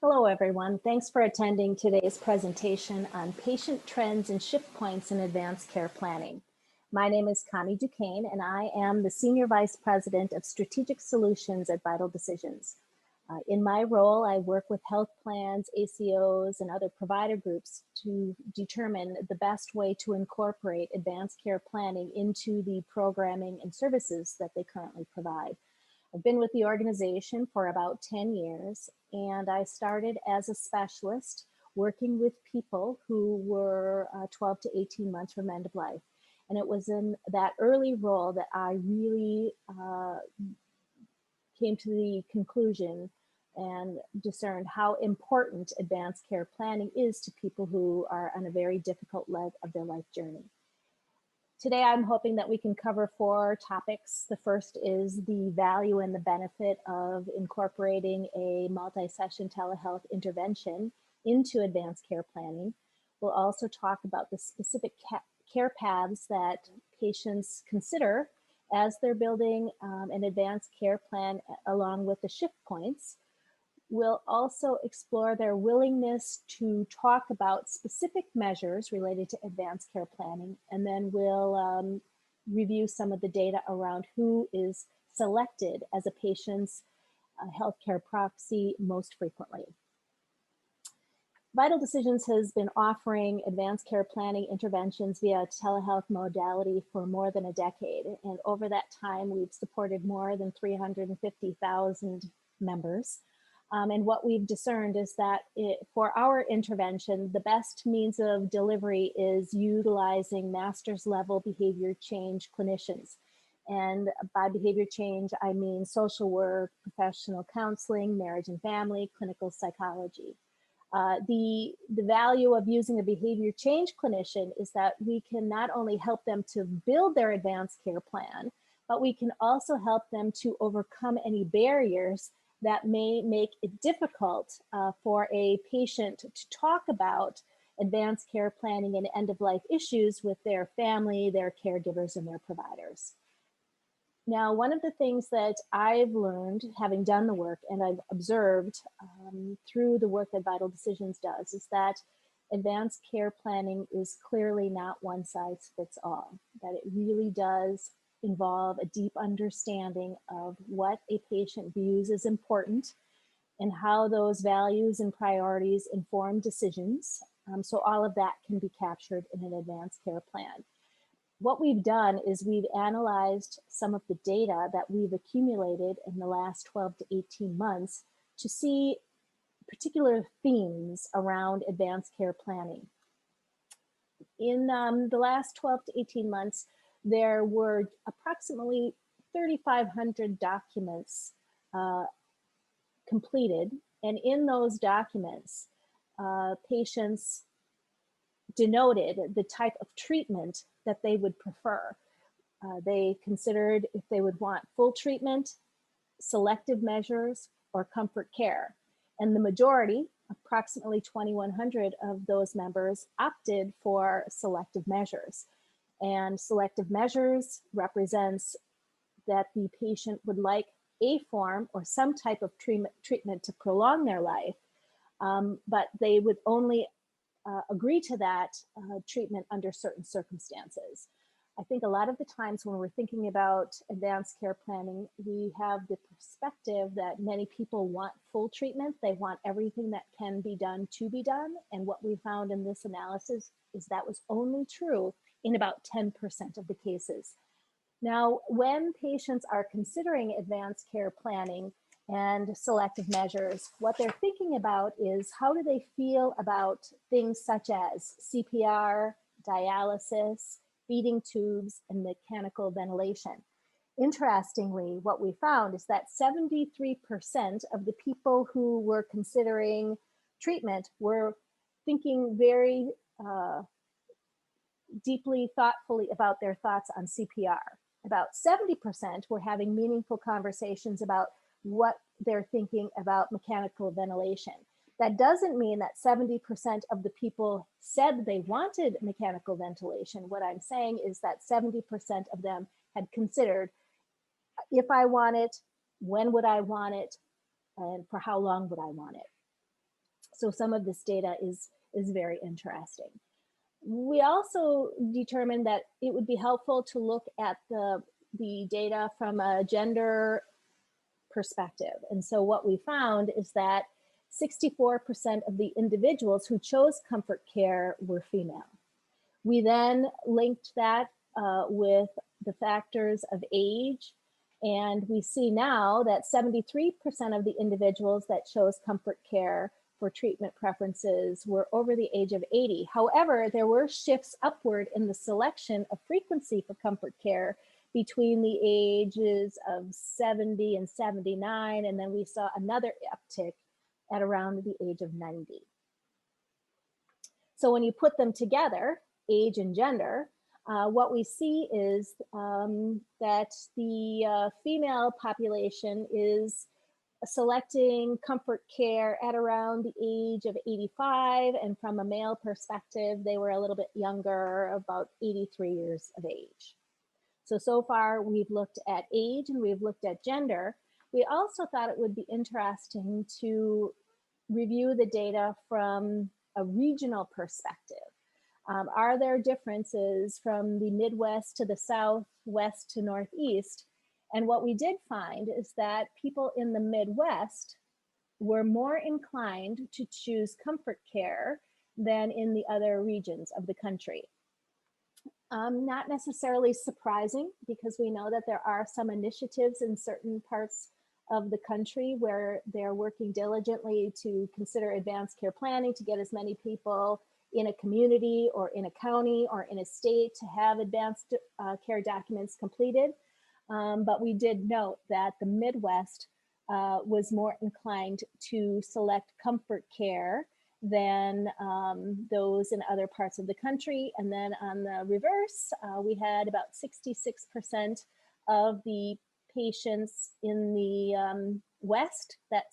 Hello, everyone. Thanks for attending today's presentation on patient trends and shift points in advanced care planning. My name is Connie Ducaine, and I am the Senior Vice President of Strategic Solutions at Vital Decisions. In my role, I work with health plans, ACOs, and other provider groups to determine the best way to incorporate advanced care planning into the programming and services that they currently provide. I've been with the organization for about 10 years, and I started as a specialist working with people who were 12 to 18 months from end of life. And it was in that early role that I really came to the conclusion and discerned how important advanced care planning is to people who are on a very difficult leg of their life journey. Today, I'm hoping that we can cover 4 topics. The first is the value and the benefit of incorporating a multi-session telehealth intervention into advanced care planning. We'll also talk about the specific care paths that patients consider as they're building an advanced care plan along with the shift points. We'll also explore their willingness to talk about specific measures related to advanced care planning, and then we'll review some of the data around who is selected as a patient's healthcare proxy most frequently. Vital Decisions has been offering advanced care planning interventions via telehealth modality for more than a decade, and over that time, we've supported more than 350,000 members. And what we've discerned is that for our intervention, the best means of delivery is utilizing master's level behavior change clinicians. And by behavior change, I mean social work, professional counseling, marriage and family, clinical psychology. The value of using a behavior change clinician is that we can not only help them to build their advanced care plan, but we can also help them to overcome any barriers that may make it difficult for a patient to talk about advanced care planning and end-of-life issues with their family, their caregivers, and their providers. Now, one of the things that I've learned, having done the work and I've observed through the work that Vital Decisions does, is that advanced care planning is clearly not one size fits all, that it really does involve a deep understanding of what a patient views as important and how those values and priorities inform decisions. So all of that can be captured in an advanced care plan. What we've done is we've analyzed some of the data that we've accumulated in the last 12 to 18 months to see particular themes around advanced care planning. In the last 12 to 18 months, there were approximately 3,500 documents completed. And in those documents, patients denoted the type of treatment that they would prefer. They considered if they would want full treatment, selective measures, or comfort care. And the majority, approximately 2,100 of those members, opted for selective measures. And selective measures represents that the patient would like a form or some type of treatment to prolong their life, but they would only agree to that treatment under certain circumstances. I think a lot of the times when we're thinking about advanced care planning, we have the perspective that many people want full treatment. They want everything that can be done to be done. And what we found in this analysis is that was only true in about 10% of the cases. Now, when patients are considering advanced care planning and selective measures, what they're thinking about is how do they feel about things such as CPR, dialysis, feeding tubes, and mechanical ventilation. Interestingly, what we found is that 73% of the people who were considering treatment were thinking very deeply, thoughtfully about their thoughts on CPR. About 70% were having meaningful conversations about what they're thinking about mechanical ventilation. That doesn't mean that 70% of the people said they wanted mechanical ventilation. What I'm saying is that 70% of them had considered, if I want it, when would I want it, and for how long would I want it? So some of this data is very interesting. We also determined that it would be helpful to look at the data from a gender perspective. And so what we found is that 64% of the individuals who chose comfort care were female. We then linked that with the factors of age, and we see now that 73% of the individuals that chose comfort care for treatment preferences were over the age of 80. However, there were shifts upward in the selection of frequency for comfort care between the ages of 70 and 79, and then we saw another uptick at around the age of 90. So when you put them together, age and gender, what we see is that the female population is selecting comfort care at around the age of 85, and from a male perspective, they were a little bit younger, about 83 years of age. So far we've looked at age and we've looked at gender. We also thought it would be interesting to review the data from a regional perspective. Are there differences from the Midwest to the South, West to Northeast? And what we did find is that people in the Midwest were more inclined to choose comfort care than in the other regions of the country. Not necessarily surprising, because we know that there are some initiatives in certain parts of the country where they're working diligently to consider advanced care planning to get as many people in a community or in a county or in a state to have advanced care documents completed. But we did note that the Midwest was more inclined to select comfort care than those in other parts of the country. And then on the reverse, we had about 66% of the patients in the West that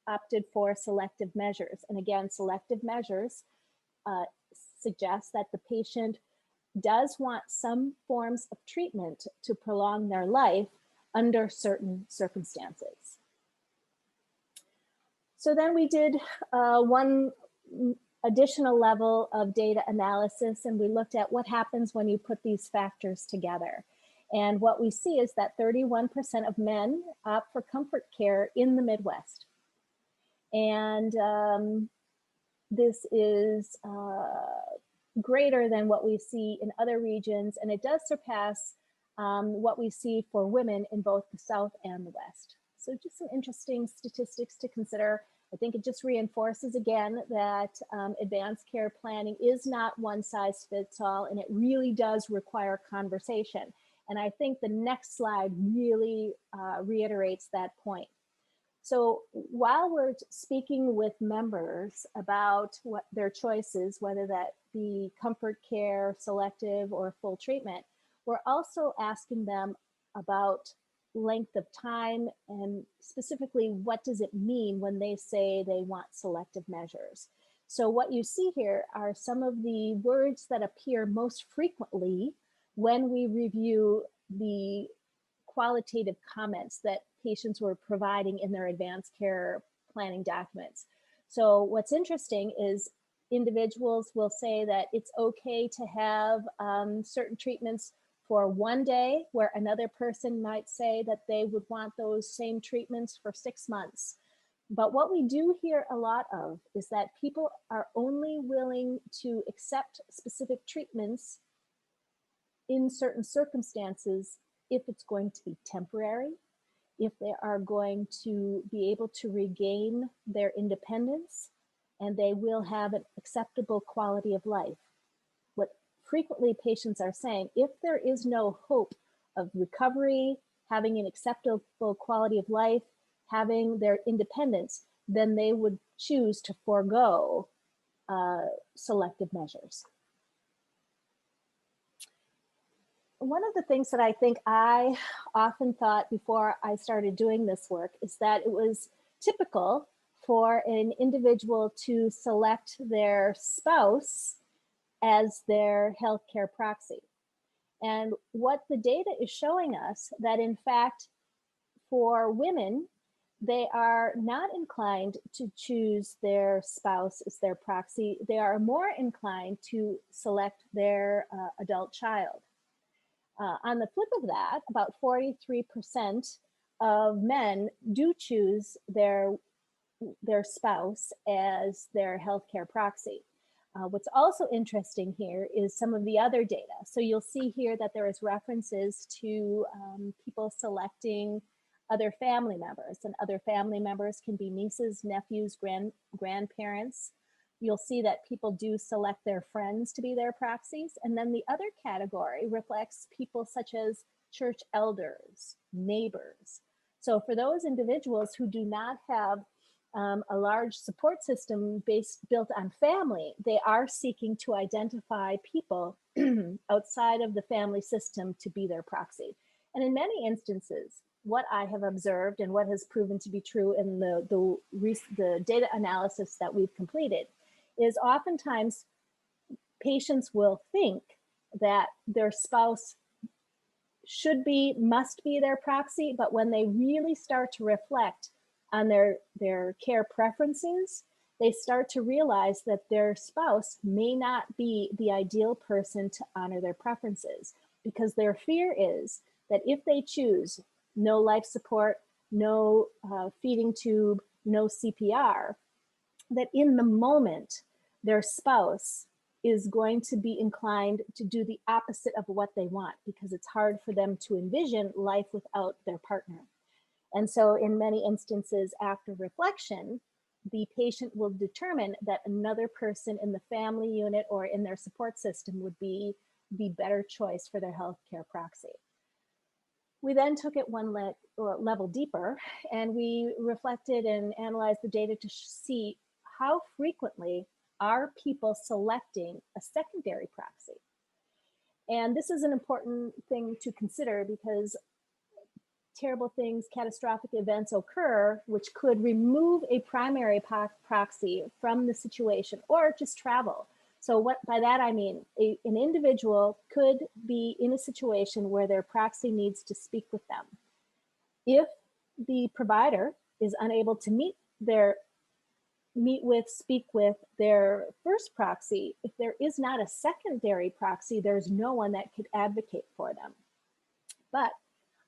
opted for selective measures. And again, selective measures suggest that the patient does want some forms of treatment to prolong their life under certain circumstances. So then we did one additional level of data analysis, and we looked at what happens when you put these factors together. And what we see is that 31% of men opt for comfort care in the Midwest. And this is greater than what we see in other regions, and it does surpass what we see for women in both the South and the West. So just some interesting statistics to consider. I think it just reinforces again that advanced care planning is not one size fits all, and it really does require conversation. And I think the next slide really reiterates that point. So while we're speaking with members about what their choices, whether that be comfort care, selective, or full treatment, we're also asking them about length of time, and specifically, what does it mean when they say they want selective measures? So what you see here are some of the words that appear most frequently when we review the qualitative comments that patients were providing in their advanced care planning documents. So what's interesting is individuals will say that it's okay to have certain treatments for one day, where another person might say that they would want those same treatments for 6 months. But what we do hear a lot of is that people are only willing to accept specific treatments in certain circumstances if it's going to be temporary, if they are going to be able to regain their independence, and they will have an acceptable quality of life. What frequently patients are saying, if there is no hope of recovery, having an acceptable quality of life, having their independence, then they would choose to forego selective measures. One of the things that I think I often thought before I started doing this work is that it was typical for an individual to select their spouse as their healthcare proxy. And what the data is showing us, that in fact, for women, they are not inclined to choose their spouse as their proxy. They are more inclined to select their adult child. On the flip of that, about 43% of men do choose their spouse as their healthcare proxy. What's also interesting here is some of the other data. So you'll see here that there is references to people selecting other family members, and other family members can be nieces, nephews, grandparents. You'll see that people do select their friends to be their proxies. And then the other category reflects people such as church elders, neighbors. So for those individuals who do not have a large support system built on family, they are seeking to identify people outside of the family system to be their proxy. And in many instances, what I have observed and what has proven to be true in the data analysis that we've completed is oftentimes patients will think that their spouse must be their proxy, but when they really start to reflect on their care preferences, they start to realize that their spouse may not be the ideal person to honor their preferences, because their fear is that if they choose no life support, no feeding tube, no CPR, that in the moment, their spouse is going to be inclined to do the opposite of what they want, because it's hard for them to envision life without their partner. And so in many instances, after reflection, the patient will determine that another person in the family unit or in their support system would be the better choice for their healthcare proxy. We then took it one level deeper, and we reflected and analyzed the data to see how frequently are people selecting a secondary proxy. And this is an important thing to consider, because terrible things, catastrophic events occur, which could remove a primary proxy from the situation, or just travel. So what by that I mean, an individual could be in a situation where their proxy needs to speak with them. If the provider is unable to speak with their first proxy, if there is not a secondary proxy, there's no one that could advocate for them. But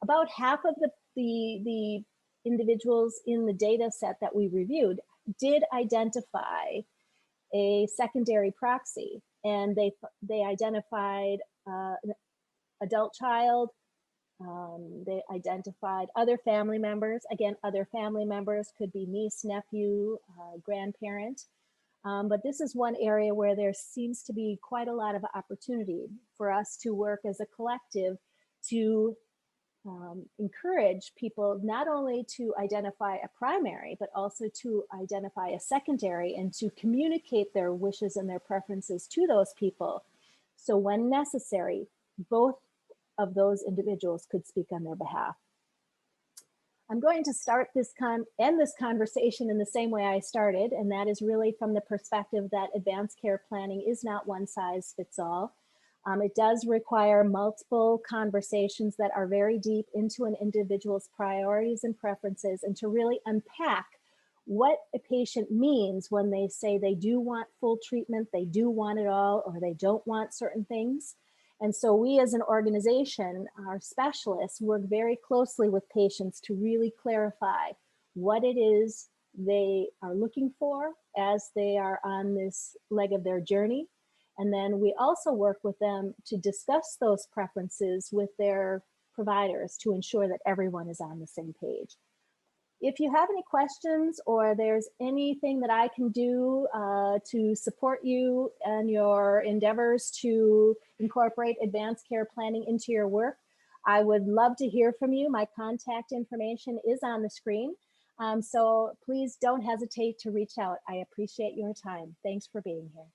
about half of the individuals in the data set that we reviewed did identify a secondary proxy, and they identified an adult child, they identified other family members. Again, other family members could be niece, nephew, grandparent. But this is one area where there seems to be quite a lot of opportunity for us to work as a collective to encourage people not only to identify a primary, but also to identify a secondary, and to communicate their wishes and their preferences to those people. So when necessary, both of those individuals could speak on their behalf. I'm going to end this conversation in the same way I started, and that is really from the perspective that advanced care planning is not one size fits all. It does require multiple conversations that are very deep into an individual's priorities and preferences, and to really unpack what a patient means when they say they do want full treatment, they do want it all, or they don't want certain things. And so we as an organization, our specialists, work very closely with patients to really clarify what it is they are looking for as they are on this leg of their journey. And then we also work with them to discuss those preferences with their providers to ensure that everyone is on the same page. If you have any questions, or there's anything that I can do to support you and your endeavors to incorporate advanced care planning into your work, I would love to hear from you. My contact information is on the screen. So please don't hesitate to reach out. I appreciate your time. Thanks for being here.